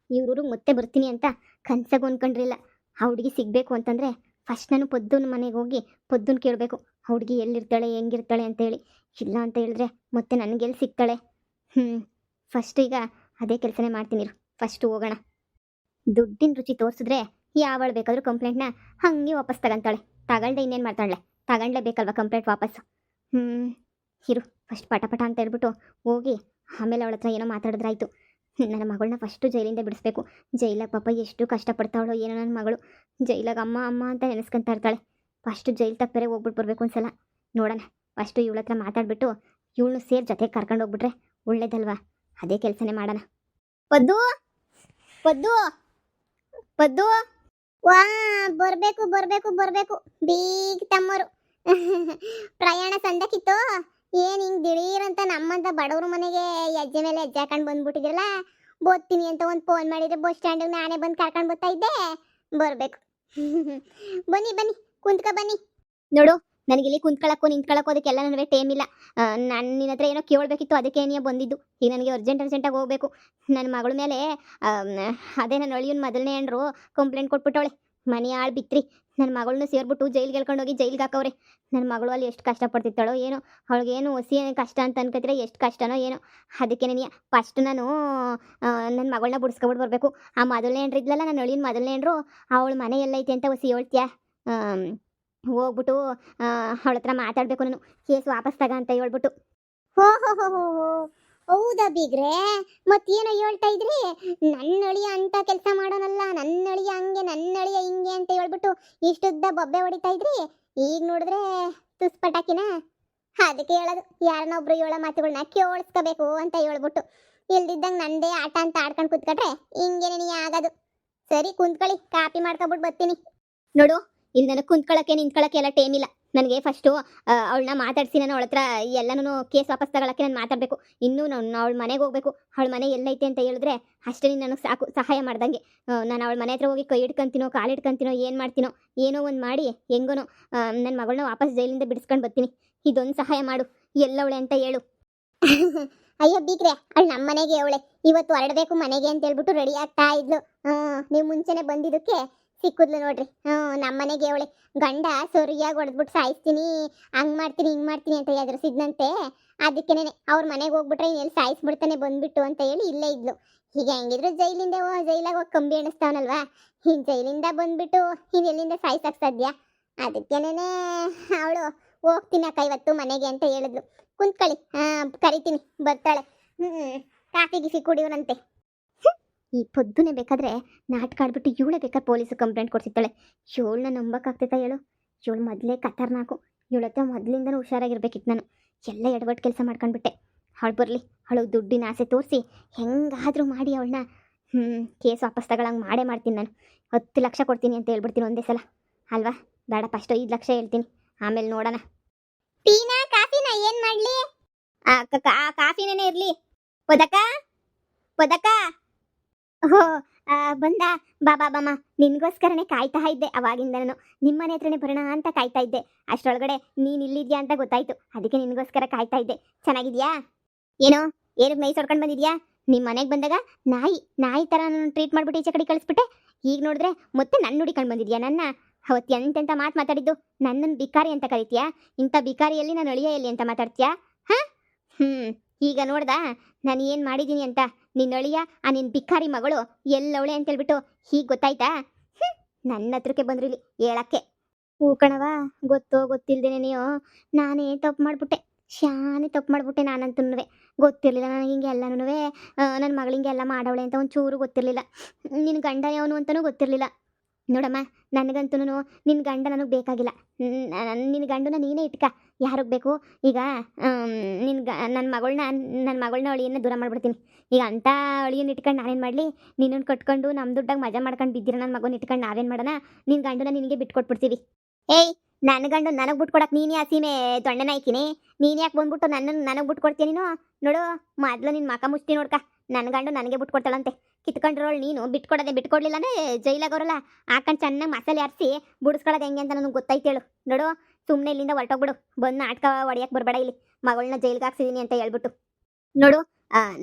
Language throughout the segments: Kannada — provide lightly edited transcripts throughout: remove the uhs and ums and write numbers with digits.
ಇವ್ರೂರಿಗೆ ಮತ್ತೆ ಬರ್ತೀನಿ ಅಂತ ಕನ್ಸಾಗ ಅನ್ಕೊಂಡ್ರಿಲ್ಲ. ಆ ಹುಡುಗಿ ಸಿಗಬೇಕು ಅಂತಂದರೆ ಫಸ್ಟ್ ನಾನು ಪೊದ್ದುನ ಮನೆಗೆ ಹೋಗಿ ಪೊದ್ದುನ ಕೇಳಬೇಕು, ಆ ಹುಡುಗಿ ಎಲ್ಲಿರ್ತಾಳೆ ಹೆಂಗಿರ್ತಾಳೆ ಅಂತೇಳಿ. ಇಲ್ಲ ಅಂತ ಹೇಳಿದ್ರೆ ಮತ್ತೆ ನನಗೆಲ್ಲಿ ಸಿಗ್ತಾಳೆ? ಫಸ್ಟ್ ಈಗ ಅದೇ ಕೆಲಸನೇ ಮಾಡ್ತೀನಿ. ಫಸ್ಟು ಹೋಗೋಣ. ದುಡ್ಡಿನ ರುಚಿ ತೋರಿಸಿದ್ರೆ ಯಾವಳು ಬೇಕಾದರೂ ಕಂಪ್ಲೇಂಟ್ನ ಹಾಗೆ ವಾಪಸ್ ತಗೊಂತಾಳೆ. ತಗೊಳ್ದೆ ಇನ್ನೇನು ಮಾಡ್ತಾಳೆ? ತಗೊಳ್ಲೇಬೇಕಲ್ವ ಕಂಪ್ಲೇಂಟ್ ವಾಪಸ್ಸು. ಇರು ಫಸ್ಟ್ ಪಟ ಅಂತ ಹೇಳ್ಬಿಟ್ಟು ಹೋಗಿ ಆಮೇಲೆ ಅವಳ ಹತ್ರ ಏನೋ ಮಾತಾಡಿದ್ರಾಯ್ತು. ನನ್ನ ಮಗಳನ್ನ ಫಸ್ಟು ಜೈಲಿಂದ ಬಿಡಿಸ್ಬೇಕು. ಜೈಲಾಗ ಪಾಪ ಎಷ್ಟು ಕಷ್ಟಪಡ್ತಾವಳೋ ಏನೋ ನನ್ನ ಮಗಳು. ಜೈಲಾಗ ಅಮ್ಮ ಅಮ್ಮ ಅಂತ ನೆನೆಸ್ಕೊಂತ ಇರ್ತಾಳೆ. ಫಸ್ಟು ಜೈಲು ತಪ್ಪರೆ ಹೋಗ್ಬಿಟ್ಟು ಬರಬೇಕು ಒಂದ್ಸಲ. ನೋಡೋಣ, ಫಸ್ಟು ಇವಳ ಹತ್ರ ಮಾತಾಡ್ಬಿಟ್ಟು ಇವಳನ್ನು ಸೇರಿ ಜೊತೆಗೆ ಕರ್ಕೊಂಡು ಹೋಗ್ಬಿಟ್ರೆ ಒಳ್ಳೇದಲ್ವಾ? ಅದೇ ಕೆಲಸನೇ ಮಾಡೋಣ. ಪದ್ದು ಪದ್ದು ಪದ್ದು, ವಾ ಬರಬೇಕು ಬರಬೇಕು ಬರಬೇಕು ಬೀಗ್ ತಮ್ಮರು. ಪ್ರಯಾಣ ಸಂದಕ್ಕಿತ್ತು ಏನು ಹಿಂಗೆ ದಿಢೀರಂತ ನಮ್ಮಂತ ಬಡವ್ರ ಮನೆಗೆ ಹೆಜ್ಜೆ ಮೇಲೆ ಹೆಜ್ಜೆ ಹಾಕೊಂಡು ಬಂದ್ಬಿಟ್ಟಿದ್ರಲ್ಲ. ಬೋಗ್ತೀನಿ ಅಂತ ಒಂದು ಫೋನ್ ಮಾಡಿದ್ರೆ ಬಸ್ ಸ್ಟ್ಯಾಂಡಿಗೆ ನಾನೇ ಬಂದು ಕರ್ಕೊಂಡು ಬರ್ತಾ ಇದ್ದೆ. ಬರಬೇಕು. ಬನ್ನಿ ಬನ್ನಿ ಕುಂತ್ಕ ಬನ್ನಿ. ನೋಡು, ನನಗಿಲ್ಲಿ ಕುಂತ್ಕೊಳ್ಳೋಕ್ಕೂ ನಿಂತ್ಕೊಳ್ಳೋಕ್ಕೂ ಅದಕ್ಕೆಲ್ಲ ನನಗೆ ಟೈಮ್ ಇಲ್ಲ. ನಾನು ನಿನ್ನ ಹತ್ರ ಏನೋ ಕೇಳಬೇಕಿತ್ತು, ಅದಕ್ಕೆ ನೀ ಬಂದಿದ್ದು. ಈಗ ನನಗೆ ಅರ್ಜೆಂಟಾಗಿ ಹೋಗಬೇಕು. ನನ್ನ ಮಗಳ ಮೇಲೆ ಅದೇ ನನ್ನ ಅಳಿಯನ ಮೊದಲನೇ ಹೆಂಡ್ರು ಕಂಪ್ಲೇಂಟ್ ಕೊಟ್ಬಿಟ್ಟವಳೆ. ಮನೆ ಆಳು ಬಿತ್ರಿ ನನ್ನ ಮಗಳನ್ನ ಸೇರ್ಬಿಟ್ಟು ಜೈಲಿಗೆ ಹೇಳ್ಕೊಂಡೋಗಿ ಜೈಲಿಗೆ ಹಾಕವ್ರೆ. ನನ್ನ ಮಗಳು ಅಲ್ಲಿ ಎಷ್ಟು ಕಷ್ಟಪಡ್ತಿದ್ದಾಳೋ ಏನೋ. ಅವಳಿಗೇನು ಹೊಸಿ ಕಷ್ಟ ಅಂತ ಅನ್ಕೋತಿರ, ಎಷ್ಟು ಕಷ್ಟನೋ ಏನೋ. ಅದಕ್ಕೆ ನನಗೆ ಫಸ್ಟ್ ನಾನು ನನ್ನ ಮಗಳನ್ನ ಬಿಡಿಸ್ಕೊಬಿಟ್ಟು ಬರಬೇಕು. ಆ ಮೊದಲನೇ ಹೆಂಡ್ರು ಇದ್ಲಲ್ಲ, ನನ್ನ ಅಳಿಯನ ಮೊದಲನೇ ಹೆಂಡ್ರು, ಅವಳ ಮನೆ ಎಲ್ಲೈತೆ ಅಂತ ಹೊಸಿ ಹೇಳ್ತೀಯಾ? ಹೋಗ್ಬಿಟ್ಟು ಅವಳ ಹತ್ರ ಮಾತಾಡಬೇಕು ನಾನು. ಕೇಸ್ ವಾಪಸ್ ತಗ ಅಂತ ಹೇಳ್ಬಿಟ್ಟು. ಹೋ ಹೋ ಹೋ ಹೋ ಹೌದಾ ಬೀಗ್ರೆ? ಮತ್ತೇನೋ ಹೇಳ್ತಾ ಇದ್ರಿ? ನನ್ನ ಅಳಿಯ ಅಂತ ಕೆಲಸ ಮಾಡೋನಲ್ಲ, ನನ್ನ ಅಳಿಯ ಹಂಗೆ, ನನ್ನ ಅಳಿಯ ಹಿಂಗೆ ಅಂತ ಹೇಳ್ಬಿಟ್ಟು ಇಷ್ಟುದ್ದ ಬೊಬ್ಬೆ ಹೊಡಿತಾ ಇದ್ರಿ. ಈಗ ನೋಡಿದ್ರೆ ತುಸ್ಪಟಾಕಿನ. ಅದಕ್ಕೆ ಹೇಳೋದು, ಯಾರನ್ನೊಬ್ರು ಹೇಳೋ ಮಾತುಗಳನ್ನ ಕೇಳಿಸ್ಕೋಬೇಕು ಅಂತ ಹೇಳ್ಬಿಟ್ಟು. ಇಲ್ದಿದ್ದಂಗೆ ನಂದೇ ಆಟ ಅಂತ ಆಡ್ಕೊಂಡು ಕುತ್ಕೊಂಡ್ರೆ ಹಿಂಗೇನೆ ನೀ ಆಗೋದು. ಸರಿ ಕುಂತ್ಕೊಳ್ಳಿ, ಕಾಪಿ ಮಾಡ್ಕೊಬಿಟ್ಟು ಬರ್ತೀನಿ. ನೋಡು, ಇಲ್ಲಿ ನನಗೆ ಕುಂತ್ಕೊಳ್ಳೋಕ್ಕೆ ನಿಂತ್ಕೊಳ್ಳೋಕ್ಕೆ ಎಲ್ಲ ಟೈಮ್ ಇಲ್ಲ. ನನಗೆ ಫಸ್ಟು ಅವಳನ್ನ ಮಾತಾಡಿಸಿ ನಾನು ಅವಳ ಹತ್ರ ಎಲ್ಲನೂ ಕೇಸ್ ವಾಪಸ್ ತಗೊಳ್ಳೋಕ್ಕೆ ನಾನು ಮಾತಾಡಬೇಕು. ಇನ್ನೂ ನಾನು ಅವಳ ಮನೆಗೆ ಹೋಗಬೇಕು. ಅವಳ ಮನೆ ಎಲ್ಲೈತೆ ಅಂತ ಹೇಳಿದ್ರೆ ಅಷ್ಟೇ ನನಗೆ ಸಾಕು, ಸಹಾಯ ಮಾಡ್ದಂಗೆ. ನಾನು ಅವಳ ಮನೆ ಹತ್ರ ಹೋಗಿ ಕೈ ಹಿಡ್ಕೊಂತೀನೋ ಕಾಲು ಹಿಡ್ಕೊಂತೀನೋ ಏನು ಮಾಡ್ತೀನೋ ಏನೋ ಒಂದು ಮಾಡಿ ಹೆಂಗೋ ನನ್ನ ಮಗಳನ್ನ ವಾಪಸ್ ಜೈಲಿಂದ ಬಿಡಿಸ್ಕೊಂಡು ಬರ್ತೀನಿ. ಇದೊಂದು ಸಹಾಯ ಮಾಡು. ಎಲ್ಲವಳೆ ಅಂತ ಹೇಳು. ಅಯ್ಯೋ ಬೀಗ್ರೆ, ಅವಳು ನಮ್ಮ ಮನೆಗೆ ಅವಳೆ. ಇವತ್ತು ಹೊರಡಬೇಕು ಮನೆಗೆ ಅಂತ ಹೇಳ್ಬಿಟ್ಟು ರೆಡಿ ಆಗ್ತಾ ಇದ್ಲು. ನೀವು ಮುಂಚೆನೆ ಬಂದಿದ್ದಕ್ಕೆ ಸಿಕ್ಕುದ್ಲು ನೋಡ್ರಿ. ನಮ್ಮ ಮನೆಗೆ ಅವಳೆ. ಗಂಡ ಸರಿಯಾಗಿ ಹೊಡೆದ್ಬಿಟ್ಟು ಸಾಯಿಸ್ತೀನಿ, ಹಂಗೆ ಮಾಡ್ತೀನಿ ಹಿಂಗೆ ಮಾಡ್ತೀನಿ ಅಂತ ಎದುರಿಸಿದ್ನಂತೆ. ಅದಕ್ಕೇನೆ ಅವ್ರ ಮನೆಗೆ ಹೋಗ್ಬಿಟ್ರೆ ಇನ್ನೆಲ್ಲಿ ಸಾಯಿಸ್ಬಿಡ್ತಾನೆ ಬಂದ್ಬಿಟ್ಟು ಅಂತ ಹೇಳಿ ಇಲ್ಲೇ ಇದ್ಲು. ಈಗ ಹೆಂಗಿದ್ರು ಜೈಲಿಂದ ಜೈಲಾಗ ಹೋಗಿ ಕಂಬಿ ಎಣಿಸ್ತಾವನಲ್ವಾ, ಇನ್ನು ಜೈಲಿಂದ ಬಂದ್ಬಿಟ್ಟು ಇನ್ನು ಎಲ್ಲಿಂದ ಸಾಯಿಸಕ್ಕೆ ಸಾಧ್ಯ? ಅದಕ್ಕೇನೆ ಅವಳು ಹೋಗ್ತೀನಿ ಅಕ್ಕ ಇವತ್ತು ಮನೆಗೆ ಅಂತ ಹೇಳಿದ್ಲು. ಕುಂತ್ಕೊಳ್ಳಿ, ಕರಿತೀನಿ, ಬರ್ತಾಳೆ. ಕಾಫಿ ಗಿಫಿ ಕುಡಿಯೋರಂತೆ. ಈ ಪೊದ್ದುನೆ ಬೇಕಾದ್ರೆ ನಾಟಕ ಆಡ್ಬಿಟ್ಟು ಇವಳೇ ಬೇಕಾದ್ರೆ ಪೊಲೀಸು ಕಂಪ್ಲೇಂಟ್ ಕೊಡ್ಸಿದ್ದಾಳೆ. ಇವಳನ್ನ ನಂಬಕ್ಕಾಗ್ತೈತಾ ಹೇಳು? ಇವಳು ಮೊದಲೇ ಖತರ್ನಾಕು. ಇವಳ ಹತ್ರ ಮೊದಲಿಂದನೂ ಹುಷಾರಾಗಿರ್ಬೇಕಿತ್ತು ನಾನು. ಎಲ್ಲ ಎಡವಟ್ಟು ಕೆಲಸ ಮಾಡ್ಕೊಂಡ್ಬಿಟ್ಟೆ. ಅವಳು ಬರಲಿ, ಅವಳು ದುಡ್ಡಿನ ಆಸೆ ತೋರಿಸಿ ಹೆಂಗಾದರೂ ಮಾಡಿ ಅವಳನ್ನ ಕೇಸ್ ವಾಪಸ್ ತಗೊಳಂಗೆ ಮಾಡ್ತೀನಿ ನಾನು. 10 ಲಕ್ಷ ಕೊಡ್ತೀನಿ ಅಂತ ಹೇಳ್ಬಿಡ್ತೀನಿ ಒಂದೇ ಸಲ ಅಲ್ವಾ? ಬೇಡ, ಫಸ್ಟ್ 5 ಲಕ್ಷ ಹೇಳ್ತೀನಿ, ಆಮೇಲೆ ನೋಡೋಣ. ಟೀನಾ ಕಾಫಿನ ಏನು ಮಾಡಲಿ? ಕಾಫಿನೇ ಇರಲಿ. ಪದಕ ಪದಕ ಓಹೋ ಬಂದ. ಬಾಬಾ ಬಾಮ, ನಿನಗೋಸ್ಕರನೇ ಕಾಯ್ತಾ ಇದ್ದೆ. ಅವಾಗಿಂದ ನಾನು ನಿಮ್ಮನೆ ಹತ್ರನೇ ಬರೋಣ ಅಂತ ಕಾಯ್ತಾ ಇದ್ದೆ. ಅಷ್ಟರೊಳಗಡೆ ನೀನು ಇಲ್ಲಿದ್ಯಾ ಅಂತ ಗೊತ್ತಾಯ್ತು. ಅದಕ್ಕೆ ನಿನಗೋಸ್ಕರ ಕಾಯ್ತಾ ಇದ್ದೆ. ಚೆನ್ನಾಗಿದ್ಯಾ? ಏನೋ ಏನಕ್ಕೆ ನೈ ಸೊಡ್ಕೊಂಡು ಬಂದಿದ್ಯಾ? ನಿಮ್ಮ ಮನೆಗೆ ಬಂದಾಗ ನಾಯಿ ಥರ ನಾನು ಟ್ರೀಟ್ ಮಾಡಿಬಿಟ್ಟು ಈಚೆ ಕಡೆ ಕಳಿಸ್ಬಿಟ್ಟೆ. ಈಗ ನೋಡಿದ್ರೆ ಮತ್ತೆ ನನ್ನ ಹುಡಿಕೊಂಡು ಬಂದಿದ್ಯಾ ನನ್ನ? ಅವತ್ತು ಎಂತೆಂಥ ಮಾತಾಡಿದ್ದು. ನನ್ನನ್ನು ಬಿಕಾರಿ ಅಂತ ಕರಿತೀಯಾ? ಇಂಥ ಬಿಕಾರಿಯಲ್ಲಿ ನಾನು ಅಳಿಯ ಎಲ್ಲಿ ಅಂತ ಮಾತಾಡ್ತೀಯಾ? ಈಗ ನೋಡ್ದಾ ನಾನು ಏನು ಮಾಡಿದ್ದೀನಿ ಅಂತ? ನಿನ್ನ ಅಳಿಯ ಆ ನಿನ್ನ ಬಿಕಾರಿ ಮಗಳು ಎಲ್ಲವಳೆ ಅಂತೇಳ್ಬಿಟ್ಟು ಹೀಗೆ ಗೊತ್ತಾಯ್ತಾ? ನನ್ನ ಹತ್ರಕ್ಕೆ ಬಂದ್ರಿಲಿ ಹೇಳಕ್ಕೆ. ಹೂ ಕಣವ, ಗೊತ್ತೋ ಗೊತ್ತಿಲ್ದೇನೆ ನೀವು ನಾನೇ ತಪ್ಪು ಮಾಡಿಬಿಟ್ಟೆ. ಶಾನೆ ತಪ್ಪು ಮಾಡಿಬಿಟ್ಟೆ ನಾನಂತೂ. ಗೊತ್ತಿರಲಿಲ್ಲ ನನಗೆ ಹಿಂಗೆ ಎಲ್ಲನೂ. ನನ್ನ ಮಗಳಿಂಗೆ ಎಲ್ಲ ಮಾಡವಳೆ ಅಂತ ಒಂಚೂರು ಗೊತ್ತಿರಲಿಲ್ಲ. ನಿನ್ನ ಗಂಡ ಯಾವನು ಅಂತಲೂ ಗೊತ್ತಿರಲಿಲ್ಲ. ನೋಡಮ್ಮ, ನನಗಂತೂ ನಿನ್ನ ಗಂಡ ನನಗೆ ಬೇಕಾಗಿಲ್ಲ. ನಿನ್ನ ಗಂಡನ ನೀನೇ ಇಟ್ಕ. ಯಾರಿಗೆ ಬೇಕು? ಈಗ ನನ್ನ ಮಗಳನ್ನ ಅಳಿಯನ್ನು ದೂರ ಮಾಡಿಬಿಡ್ತೀನಿ. ಈಗ ಅಂಥ ಅಳಿಯನ್ನು ಇಟ್ಕೊಂಡು ನಾನೇನು ಮಾಡಲಿ? ನಿನ್ನನ್ನು ಕಟ್ಕೊಂಡು ನಮ್ಮ ದುಡ್ಡಾಗ ಮಜಾ ಮಾಡ್ಕೊಂಡು ಬಿದ್ದಿರ ನನ್ನ ಮಗನ ಇಟ್ಕೊಂಡು ನಾವೇನು ಮಾಡೋಣ? ನಿನ್ನ ಗಂಡನ ನಿನಗೆ ಬಿಟ್ಕೊಟ್ಬಿಡ್ತೀವಿ. ಏಯ್, ನನ್ನ ಗಂಡು ನನಗೆ ಬಿಟ್ಕೊಡಕ್ಕೆ ನೀನು ಆ ಸೀಮೆ ದೊಣ್ಣೆನ ಹಾಕಿನಿ? ನೀನು ಯಾಕೆ ಬಂದ್ಬಿಟ್ಟು ನನಗೆ ಬಿಟ್ಕೊಡ್ತೀನಿ ನೀನು? ನೋಡು, ಮೊದಲು ನಿನ್ನ ಮಕ ಮುಷ್ಟಿ ನೋಡ್ಕ. ನನ್ನ ಗಂಡು ನನಗೆ ಬಿಟ್ಕೊಡ್ತಾಳಂತೆ. ಕಿತ್ಕೊಂಡಿರೋಳು ನೀನು. ಬಿಟ್ಕೊಡ್ಲಿಲ್ಲ ಅಂದರೆ ಜೈಲಾಗವ್ರಲ್ಲ ಹಾಕೊಂಡು ಚೆನ್ನಾಗಿ ಮಸಾಲೆ ಅರಿಸಿ ಬುಡಿಸ್ಕೊಳ್ಳೋದು ಹೆಂಗೆ ಅಂತ ನನಗೆ ಗೊತ್ತಾಯ್ತು ಹೇಳು. ನೋಡು, ಸುಮ್ಮನೆ ಇಲ್ಲಿಂದ ಹೊರಟೋಗ್ಬಿಡು. ಬಂದು ನಾಟಕ ಹೊಡಿಯಕ್ಕೆ ಬರಬೇಡ ಇಲ್ಲಿ. ಮಗಳನ್ನ ಜೈಲಿಗೆ ಹಾಕ್ಸಿದೀನಿ ಅಂತ ಹೇಳ್ಬಿಟ್ಟು. ನೋಡು,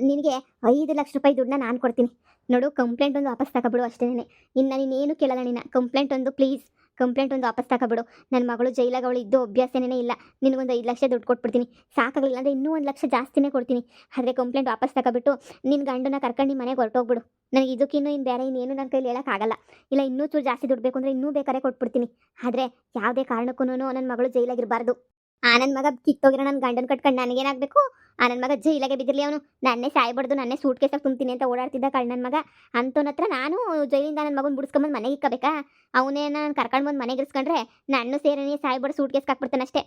ನಿನಗೆ 5 ಲಕ್ಷ ರೂಪಾಯಿ ದುಡ್ಡನ್ನ ನಾನು ಕೊಡ್ತೀನಿ. ನೋಡು, ಕಂಪ್ಲೇಂಟ್ ಒಂದು ವಾಪಸ್ ತಗೊಬಿಡು ಅಷ್ಟೇನೆ. ಇನ್ನು ನೀನೇನು ಕೇಳಲ್ಲ ನಿನ್ನ. ಕಂಪ್ಲೇಂಟ್ ಒಂದು ಪ್ಲೀಸ್, ಕಂಪ್ಲೇಂಟ್ ಒಂದು ವಾಪಸ್ ತಗೊಬಿಡು. ನನ್ನ ಮಗಳು ಜೈಲಾಗ ಅವಳು ಇದ್ದು ಅಭ್ಯಾಸನೇ ಇಲ್ಲ. ನಿನಗೊಂದು 5 ಲಕ್ಷ ದುಡ್ಡು ಕೊಟ್ಬಿಡ್ತೀನಿ. ಸಾಕಾಗಲಿಲ್ಲ ಅಂದರೆ ಇನ್ನೂ 1 ಲಕ್ಷ ಜಾಸ್ತಿನೇ ಕೊಡ್ತೀನಿ. ಆದರೆ ಕಂಪ್ಲೇಂಟ್ ವಾಪಸ್ ತಗೊಬಿಟ್ಟು ನಿನ್ನ ಗಂಡನ ಕರ್ಕೊಂಡು ನಿಮ್ಮ ಮನೆಗೆ ಹೊರಟೋಗ್ಬಿಡು. ನನಗೆ ಇದಕ್ಕಿನ್ನೂ ಇನ್ನು ಬೇರೆ ಇನ್ನೇನು ನನ್ನ ಕೈಲಿ ಹೇಳೋಕ್ಕಾಗಲ್ಲ. ಇಲ್ಲ ಇನ್ನೂ ಚೂರು ಜಾಸ್ತಿ ದುಡ್ಡು ಬೇಕು ಅಂದರೆ ಇನ್ನೂ ಬೇಕಾದ್ರೆ ಕೊಟ್ಬಿಡ್ತೀನಿ. ಆದರೆ ಯಾವುದೇ ಕಾರಣಕ್ಕೂ ನನ್ನ ಮಗಳು ಜೈಲಾಗಿರಬಾರ್ದು. ನನ್ನ ಮಗ ಕಿತ್ತೋಗಿರೋ ನನ್ನ ಗಂಡನ ಕಟ್ಕೊಂಡು ನನಗೇನಾಗಬೇಕು? ನನ್ನ ಮಗ ಜೈಲಾಗೆ ಬಿದ್ದಿರಲಿ. ಅವನು ನನ್ನೇ ಸಾಯ್ಬಾರ್ದು, ನನ್ನೇ ಸೂಟ್ ಕೇಸಾಗಿ ತುಂಬ್ತೀನಿ ಅಂತ ಓಡಾಡ್ತಿದ್ದ ನನ್ನ ಮಗ. ಅಂಥವ್ನ ಹತ್ರ ನಾನು ಜೈಲಿಂದ ನನ್ನ ಮಗನ ಬಿಡಿಸ್ಕೊಂಬಂದು ಮನೆಗೆ ಇಕ್ಕಬೇಕಾ? ಅವನೇ ನಾನು ಕರ್ಕೊಂಡು ಬಂದು ಮನೆಗೆ ಇರಿಸ್ಕೊಂಡ್ರೆ ನಾನು ಸೇರನೇ ಸಾಯ್ಬಾರ್ದು, ಸೂಟ್ ಕೇಸ್ಗೆ ಹಾಕ್ಬಿಡ್ತಾನೆ ಅಷ್ಟೇ.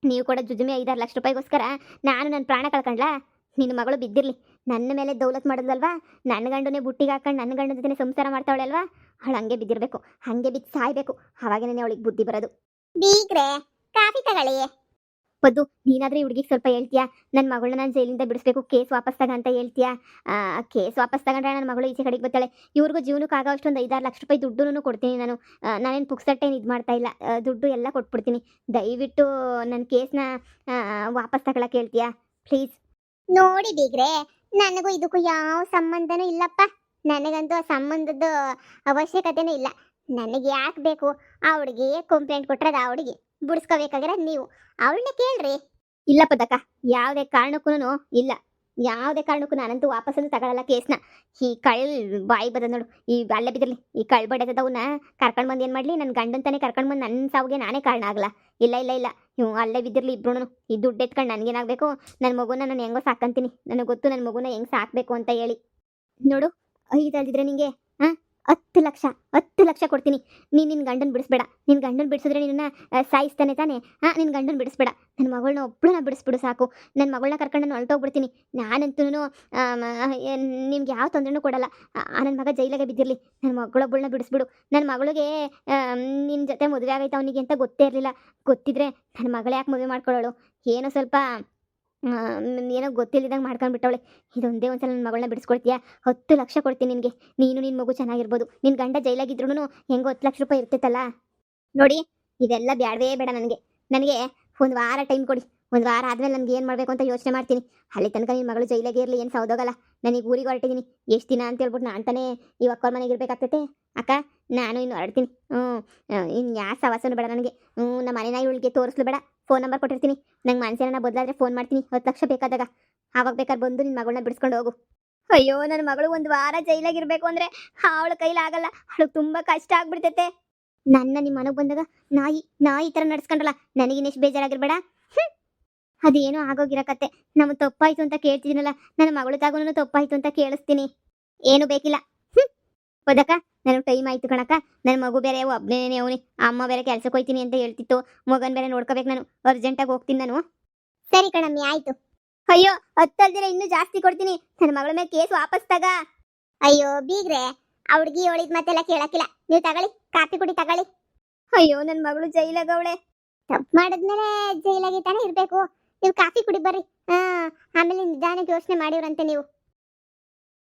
ನೀವು ಕೂಡ ಜುಜುಮೆ 5-6 ಲಕ್ಷ ರೂಪಾಯಿಗೋಸ್ಕರ ನಾನು ನನ್ನ ಪ್ರಾಣ ಕಳ್ಕೊಂಡ್ಲಾ? ನಿನ್ನ ಮಗಳು ಬಿದ್ದಿರಲಿ, ನನ್ನ ಮೇಲೆ ದೌಲತ್ ಮಾಡೋದಲ್ವಾ? ನನ್ನ ಗಂಡನೇ ಬುಟ್ಟಿಗೆ ಹಾಕೊಂಡು ನನ್ನ ಗಂಡನ ಜೊತೆ ಸಂಸಾರ ಮಾಡ್ತಾವಳೆ ಅಲ್ವಾ? ಅವಳು ಹಂಗೆ ಬಿದ್ದಿರಬೇಕು, ಹಂಗೆ ಬಿದ್ದು ಸಾಯ್ಬೇಕು. ಅವಾಗೇನೇ ಅವಳಿಗೆ ಬುದ್ಧಿ ಬರೋದು. ಬೀಗ್ರೆ, ಕಾಫಿ ತಗೊಳ್ಳಿ. ಪದ್ದು, ನೀನಾದ್ರೆ ಹುಡುಗಿಗೆ ಸ್ವಲ್ಪ ಹೇಳ್ತೀಯಾ? ನನ್ನ ಮಗಳನ್ನ ನಾನು ಜೈಲಿಂದ ಬಿಡಿಸ್ಬೇಕು, ಕೇಸ್ ವಾಪಸ್ ತಗ ಅಂತ ಹೇಳ್ತೀಯಾ? ಕೇಸ್ ವಾಪಸ್ ತಗೊಂಡ್ರೆ ನನ್ನ ಮಗಳು ಈಚೆ ಕಡೆಗೆ ಬರ್ತಾಳೆ. ಇವ್ರಿಗೂ ಜೀವನಕ್ಕೆ ಆಗೋ ಅಷ್ಟೊಂದು 5-6 ಲಕ್ಷ ರೂಪಾಯಿ ದುಡ್ಡು ಕೊಡ್ತೀನಿ ನಾನು. ನಾನೇನು ಪುಕ್ಸಟ್ಟೇನು ಇದು ಮಾಡ್ತಾ ಇಲ್ಲ, ದುಡ್ಡು ಎಲ್ಲ ಕೊಟ್ಬಿಡ್ತೀನಿ. ದಯವಿಟ್ಟು ನನ್ನ ಕೇಸ್ನ ವಾಪಸ್ ತಗೊಳಕ್ಕೆ ಹೇಳ್ತೀಯಾ ಪ್ಲೀಸ್? ನೋಡಿ ಬೀಗ್ರೆ, ನನಗೂ ಇದಕ್ಕೂ ಯಾವ ಸಂಬಂಧನೂ ಇಲ್ಲಪ್ಪ. ನನಗಂತೂ ಆ ಸಂಬಂಧದ ಅವಶ್ಯಕತೆನೂ ಇಲ್ಲ. ನನಗೆ ಯಾಕೆ ಬೇಕು? ಆ ಹುಡುಗಿ ಕಂಪ್ಲೇಂಟ್ ಕೊಟ್ಟರೆ ಅದು ಆ ಹುಡುಗಿ ಬಿಡಿಸ್ಕೋಬೇಕಾಗಿರೋದು ನೀವು. ಅವಳನ್ನ ಕೇಳ್ರಿ. ಇಲ್ಲ ಪದಕ್ಕ, ಯಾವುದೇ ಕಾರಣಕ್ಕೂ ಇಲ್ಲ. ಯಾವುದೇ ಕಾರಣಕ್ಕೂ ನಾನಂತೂ ವಾಪಸ್ಸನ್ನು ತಗೊಳ್ಳಲ್ಲ ಕೇಸ್ನ. ಈ ಬಾಯಿ ಬದ ನೋಡು, ಈ ಅಲ್ಲೇ ಬಿದ್ದಿರಲಿ, ಈ ಬಡದವನ್ನ ಕರ್ಕೊಂಡು ಬಂದು ಏನು ಮಾಡಲಿ? ನನ್ನ ಗಂಡಂತಾನೆ ಕರ್ಕೊಂಡು ಬಂದು ನನ್ನ ಸಾವಿಗೆ ನಾನೇ ಕಾರಣ ಆಗಲ್ಲ. ಇಲ್ಲ ಇಲ್ಲ ಇಲ್ಲ, ಇವು ಅಲ್ಲೇ ಬಿದ್ದಿರಲಿ ಇಬ್ರು. ಈ ದುಡ್ಡು ಎತ್ಕೊಂಡು ನನಗೇನಾಗಬೇಕು? ನನ್ನ ಮಗುನ ನಾನು ಹೆಂಗೋ ಸಾಕಂತೀನಿ. ನನಗೆ ಗೊತ್ತು ನನ್ನ ಮಗುನ ಹೆಂಗೆ ಸಾಕಬೇಕು ಅಂತ ಹೇಳಿ. ನೋಡು, 5 ಅಲ್ದಿದ್ರೆ ನಿಂಗೆ 10 ಲಕ್ಷ ಕೊಡ್ತೀನಿ. ನಿನ್ನ ಗಂಡನ ಬಿಡಿಸ್ಬೇಡ. ನಿನ್ನ ಗಂಡನ ಬಿಡಿಸಿದ್ರೆ ನಿನ್ನ ಸಾಯಿಸ್ತಾನೆ ತಾನೆ. ನಿನ್ನ ಗಂಡನ ಬಿಡಿಸ್ಬೇಡ. ನನ್ನ ಮಗಳನ್ನ ಒಬ್ಬಳನ್ನ ಬಿಡಿಸ್ಬಿಡು ಸಾಕು. ನನ್ನ ಮಗಳನ್ನ ಕರ್ಕೊಂಡು ನಾನು ಹೊರಟೋಗ್ಬಿಡ್ತೀನಿ. ನಾನಂತೂ ನಿಮ್ಗೆ ಯಾವ ತೊಂದರೆನೂ ಕೊಡಲ್ಲ. ನನ್ನ ಮಗ ಜೈಲಾಗೆ ಬಿದ್ದಿರಲಿ, ನನ್ನ ಮಗಳೊಬ್ಬಳನ್ನ ಬಿಡಿಸ್ಬಿಡು. ನನ್ನ ಮಗಳಿಗೆ ನಿನ್ನ ಜೊತೆ ಮದುವೆ ಆಗೈತೆ ಅವನಿಗೆ ಅಂತ ಗೊತ್ತೇ ಇರಲಿಲ್ಲ. ಗೊತ್ತಿದ್ರೆ ನನ್ನ ಮಗಳು ಯಾಕೆ ಮದುವೆ ಮಾಡ್ಕೊಳ್ಳೋಳು? ಏನೋ ಸ್ವಲ್ಪ ಏನೋ ಗೊತ್ತಿಲ್ಲದಂಗೆ ಮಾಡ್ಕೊಂಡ್ಬಿಟ್ಟವಳೆ. ಇದೊಂದೇ ಒಂದ್ಸಲ ನನ್ನ ಮಗಳನ್ನ ಬಿಡಿಸ್ಕೊಳ್ತೀಯಾ? 10 ಲಕ್ಷ ಕೊಡ್ತೀನಿ ನಿನಗೆ. ನೀನು ನಿನ್ನ ಮಗು ಚೆನ್ನಾಗಿರ್ಬೋದು. ನಿನ್ನ ಗಂಡ ಜೈಲಾಗಿದ್ರು ಹೆಂಗೋ 10 ಲಕ್ಷ ರೂಪಾಯಿ ಇರ್ತೈತಲ್ಲ. ನೋಡಿ, ಇದೆಲ್ಲ ಬೇಡವೇ ಬೇಡ ನನಗೆ. ನನಗೆ ಒಂದು ವಾರ ಟೈಮ್ ಕೊಡಿ. ಒಂದು ವಾರ ಆದಮೇಲೆ ನನಗೆ ಏನು ಮಾಡಬೇಕು ಅಂತ ಯೋಚನೆ ಮಾಡ್ತೀನಿ. ಅಲ್ಲಿ ತನಕ ನಿನ್ನ ಮಗಳು ಜೈಲಾಗೆ ಇರಲಿ, ಏನು ಸೌದೋಗಲ್ಲ. ನನಗೆ ಊರಿಗೆ ಹೊರಟಿದ್ದೀನಿ. ಎಷ್ಟು ದಿನ ಅಂತ ಹೇಳ್ಬಿಟ್ಟು ನಾನು ತಾನೇ ಈ ಅಕ್ಕವ್ರ ಮನೆಗೆ ಇರಬೇಕಾಗ್ತೈತೆ. ಅಕ್ಕ, ನಾನು ಇನ್ನು ಹೊರಡ್ತೀನಿ. ಇನ್ನು ಯಾವ ಸವಾಸನೂ ಬೇಡ ನನಗೆ. ನಮ್ಮ ಮನೆನ ಇವಳಿಗೆ ತೋರಿಸ್ಲು ಬೇಡ. ಫೋನ್ ನಂಬರ್ ಕೊಟ್ಟಿರ್ತೀನಿ. ನಂಗೆ ಮನಸ್ಸೇನ ಬದಲಾದ್ರೆ ಫೋನ್ ಮಾಡ್ತೀನಿ. 10 ಲಕ್ಷ ಬೇಕಾದಾಗ ಆವಾಗ ಬೇಕಾದ್ರೆ ಬಂದು ನಿನ್ನ ಮಗಳನ್ನ ಬಿಡಿಸ್ಕೊಂಡು ಹೋಗು. ಅಯ್ಯೋ, ನನ್ನ ಮಗಳು ಒಂದು ವಾರ ಜೈಲಾಗಿರ್ಬೇಕು ಅಂದರೆ ಅವಳ ಕೈಲಾಗಲ್ಲ. ಅವಳಿಗೆ ತುಂಬ ಕಷ್ಟ ಆಗ್ಬಿಡ್ತೈತೆ. ನನ್ನ ನಿಮ್ಮ ಮನೆಗೆ ಬಂದಾಗ ನಾಯಿ ಥರ ನಡ್ಸ್ಕೊಂಡ್ರಲ್ಲ, ನನಗಿನ್ನೆಷ್ಟು ಬೇಜಾರಾಗಿರ್ಬೇಡ. ಅದೇನೋ ಆಗೋಗಿರಕತ್ತೆ. ನಮ್ಮ ತಪ್ಪಾಯ್ತು ಅಂತ ಕೇಳ್ತಿದ್ದೀನಲ್ಲ, ನನ್ನ ಮಗಳು ತಗೋನು ತಪ್ಪಾಯ್ತು ಅಂತ ಕೇಳಿಸ್ತೀನಿ. ಏನು ಬೇಕಿಲ್ಲ. ಹೋದಕ್ಕ, ನನಗೆ ಟೈಮ್ ಆಯ್ತು ಕಣಕ್ಕ. ನನ್ನ ಮಗು ಬೇರೆ ಒಬ್ಬನೇ ಅವನಿ. ಅಮ್ಮ ಬೇರೆ ಕೆಲ್ಸಕ್ಕೆ ಹೋಯ್ತೀನಿ ಅಂತ ಹೇಳ್ತಿತ್ತು. ಮಗನ ಬೇರೆ ನೋಡ್ಕೋಬೇಕು ನಾನು. ಅರ್ಜೆಂಟಾಗಿ ಹೋಗ್ತೀನಿ ನಾನು. ಸರಿ ಕಣಮ್ಮಿ, ಆಯ್ತು. ಅಯ್ಯೋ, 10 ಅಲ್ದಿರ ಇನ್ನೂ ಜಾಸ್ತಿ ಕೊಡ್ತೀನಿ. ನನ್ನ ಮಗಳ ಮೇಲೆ ಕೇಸ್ ವಾಪಸ್ ತಗ. ಅಯ್ಯೋ ಬೀಗ್ರೆ, ಆ ಹುಡುಗಿ ಹೇಳಿದ ಮತ್ತೆಲ್ಲ ಕೇಳಕ್ಕಿಲ್ಲ. ನೀವು ತಗೊಳ್ಳಿ, ಕಾಫಿ ಕುಡಿ ತಗೊಳ್ಳಿ. ಅಯ್ಯೋ, ನನ್ನ ಮಗಳು ಜೈಲಾಗವಳೆ. ತಪ್ಪು ಮಾಡಿದ್ಮೇಲೆ ಜೈಲಾಗಿ ತಾನೇ ಇರಬೇಕು. ನೀವು ಕಾಫಿ ಕುಡಿ ಬರ್ರಿ. ಆಮೇಲೆ ನಿಧಾನಕ್ಕೆ ಯೋಚನೆ ಮಾಡಿವ್ರಂತೆ ನೀವು.